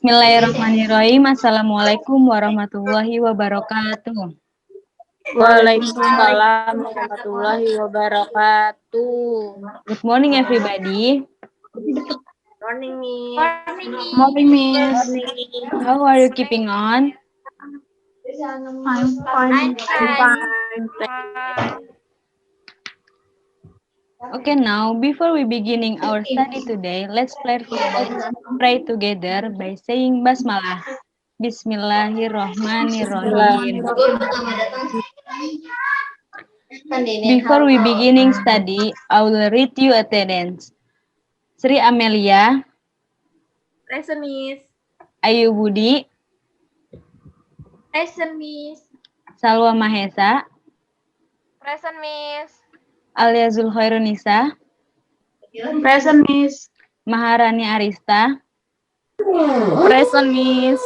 Bismillahirrahmanirrahim. Assalamualaikum warahmatullahi wabarakatuh. Waalaikumsalam warahmatullahi wabarakatuh. Good morning, everybody. Morning, Miss. Morning, Miss. How are you keeping on? I'm fine. Okay, now before we beginning our study today, let's pray together by saying basmalah. Bismillahirrahmanirrahim. Before we beginning study, I will read you attendance. Sri Amelia, Present, Miss. Ayu Budi, Present, Miss. Salwa Mahesa, Present, Miss. Alia Zulkhairunisa, Present, Miss. Maharani Arista, Present, Miss.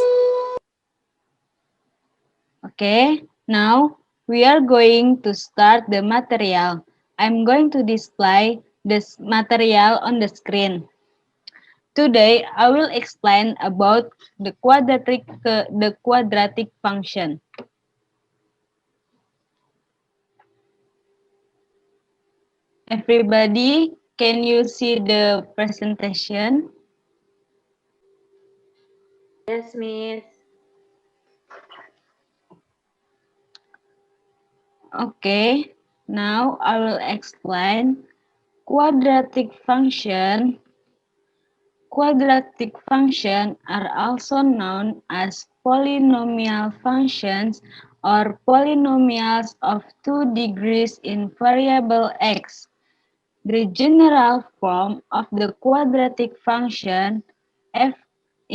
Okay, now we are going to start the material. I'm going to display this material on the screen. Today, I will explain about the quadratic function. Everybody, can you see the presentation? Yes, Miss. Okay, now I will explain quadratic function. Quadratic functions are also known as polynomial functions or polynomials of two degrees in variable x. The general form of the quadratic function f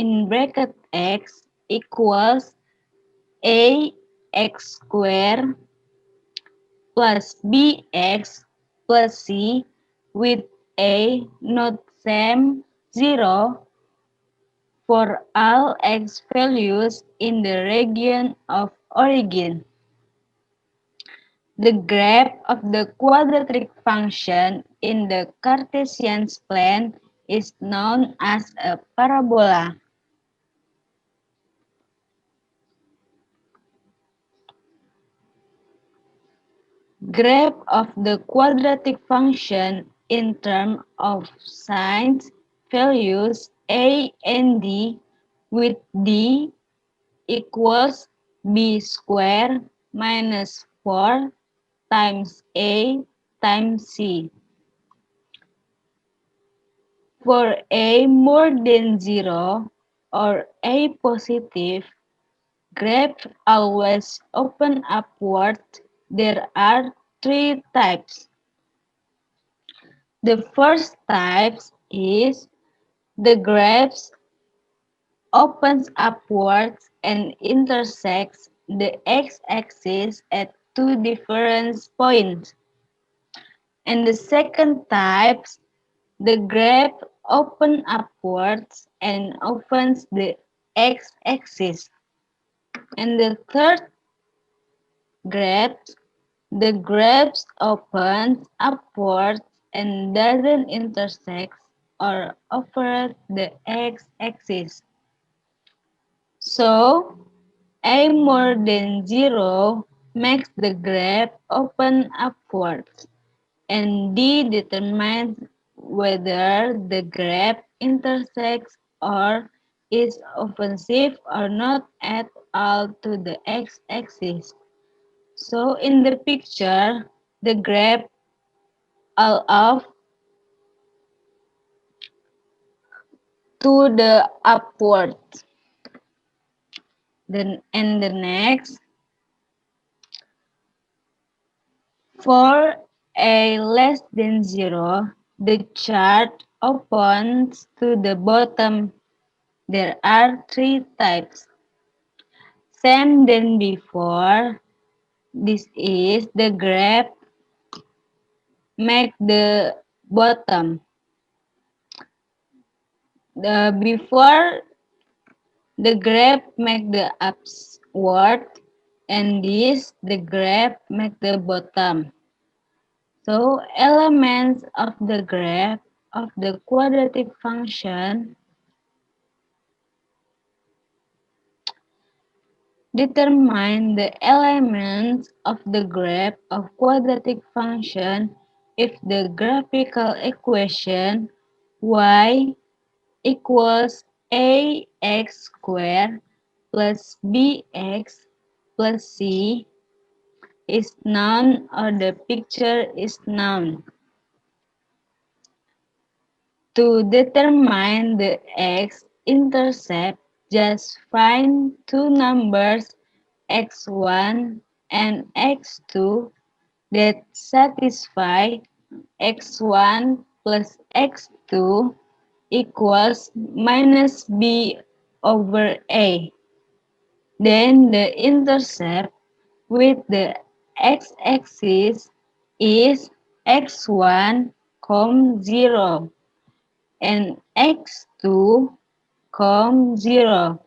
in bracket x equals ax squared plus bx plus c with a not same 0 for all x values in the region of origin. The graph of the quadratic function in the Cartesian plane is known as a parabola. Graph of the quadratic function in terms of signs values a and d with d equals b squared minus 4 times a times c. For a more than 0 or a positive, graph always open upward. There are three types. The first type is the graph opens upwards and intersects the x-axis at two different points. And the second type, the graph opens upwards and opens the x-axis. And the third graph, the graph opens upwards and doesn't intersect or over the x-axis. So, a more than 0 makes the graph open upwards, and D determines whether the graph intersects or is offensive or not at all to the x-axis. So in the picture, the graph all off to the upward. Then and the next, for a less than 0, the chart opens to the bottom. There are three types. Same than before. This is the graph make the bottom. Before the graph make the upward, and this the graph make the bottom. So elements of the graph of the quadratic function Determine the elements of the graph of quadratic function if the graphical equation y equals ax squared plus bx plus c is known or the picture is known. To determine the x-intercept, just find two numbers x1 and x2 that satisfy x1 plus x2 equals minus b over a. Then the intercept with the x-axis is x1, 0 and x2, 0.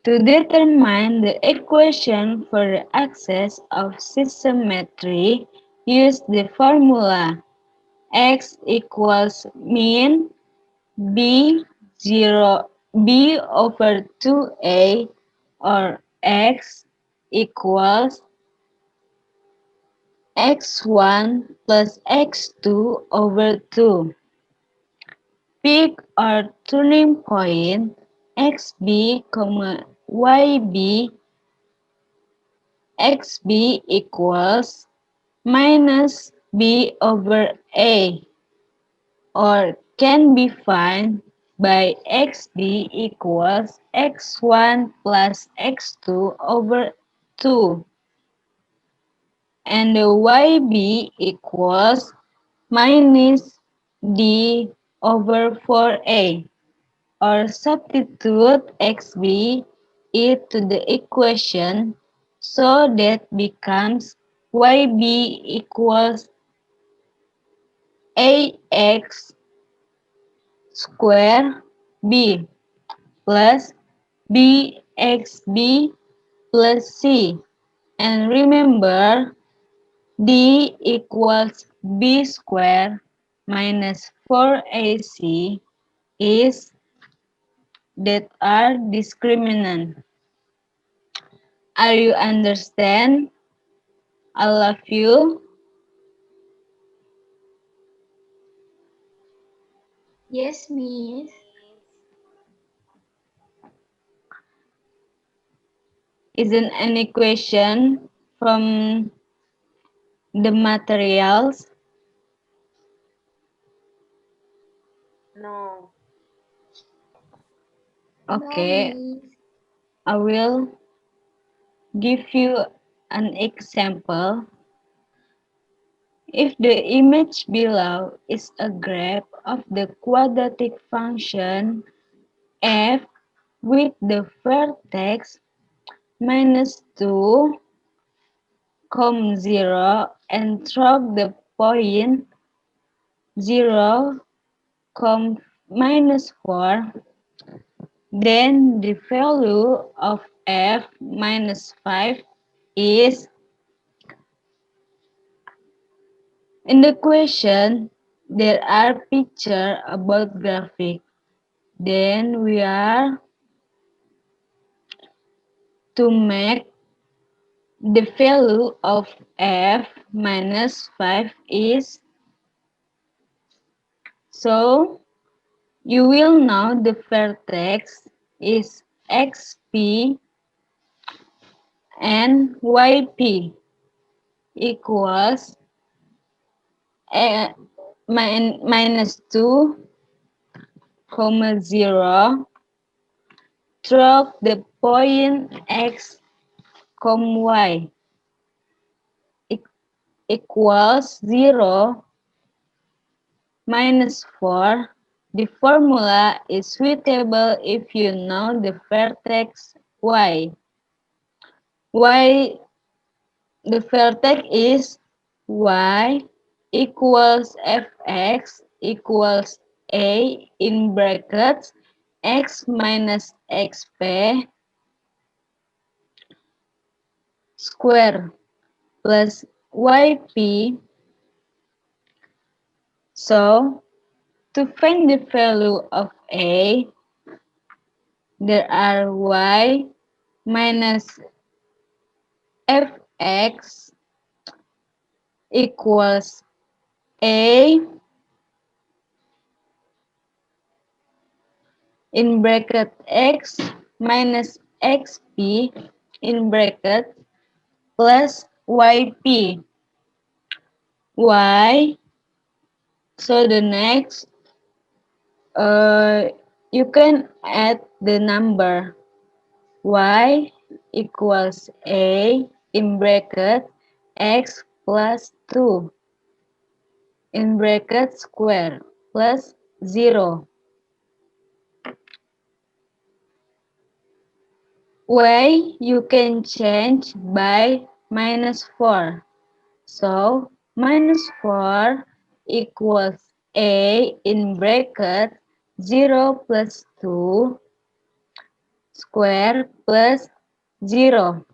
To determine the equation for the axis of symmetry, use the formula x equals mean b over 2a or x equals x1 plus x2 over 2. Pick our turning point xb, yb, xb equals minus b over a, or can be found by xb equals x1 plus x2 over 2, and the yb equals minus d over 4a. Or substitute xb into the equation so that becomes yb equals ax square b plus bxb plus c. And remember, d equals b square minus 4ac is that are discriminant. Are you understand? I love you. Yes, Miss. Isn't any question from the materials? No. Okay, No, Miss. I will give you an example. If the image below is a graph of the quadratic function f with the vertex minus 2, 0 and through the point 0, minus 4, then the value of f minus 5 is, in the question, there are pictures about graphic. Then we are to make the value of f minus 5 is, so you will know the vertex is xp and yp equals minus 2, 0 through the point x, y equals 0 minus 4. The formula is suitable if you know the vertex y. Y, the vertex is y equals fx equals a in brackets x minus xp square plus yp. So, to find the value of a, there are y minus fx equals a in bracket x minus xp in bracket plus yp. Y. So the next, you can add the number y equals a in bracket x plus 2 in bracket square plus 0. Y you can change by minus 4. So minus 4 equals a in bracket 0 plus 2 square plus 0.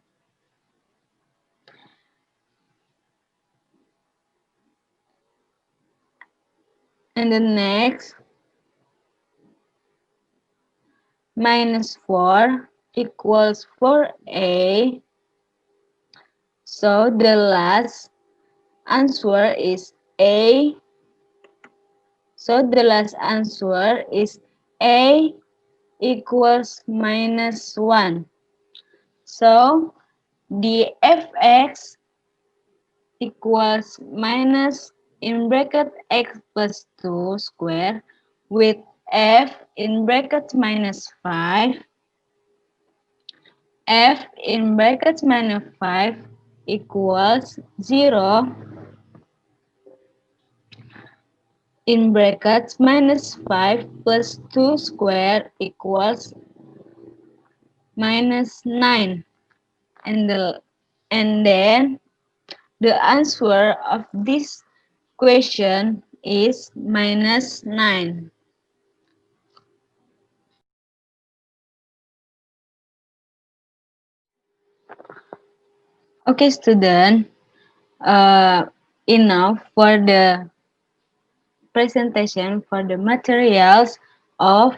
And the next, minus 4 equals 4a. So the last answer is a. So the last answer is a equals minus 1. So the fx equals minus in bracket x plus 2 square with f in bracket minus 5. F in brackets minus 5 equals 0 in brackets minus 5 plus 2 square equals minus 9. And then the answer of this question is minus 9. Okay, student, enough for the presentation for the materials of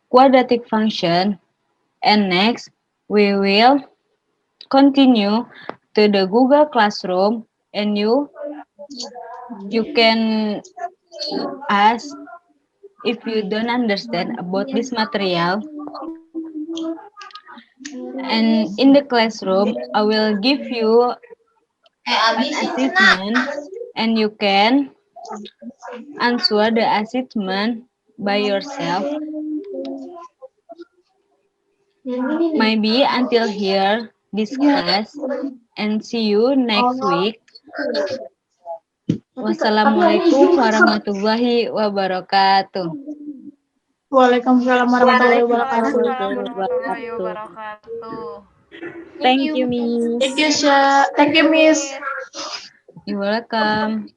quadratic function. And next, we will continue to the Google Classroom, and you can ask if you don't understand about this material. And in the classroom, I will give you an assessment, and you can answer the assessment by yourself. Maybe until here this class, and see you next week. Wassalamualaikum warahmatullahi wabarakatuh. Waalaikumsalam warahmatullahi wabarakatuh. Waalaikumsalam warahmatullahi wabarakatuh. Thank you, Miss. Thank you, Sya. Thank you, Miss. You're welcome.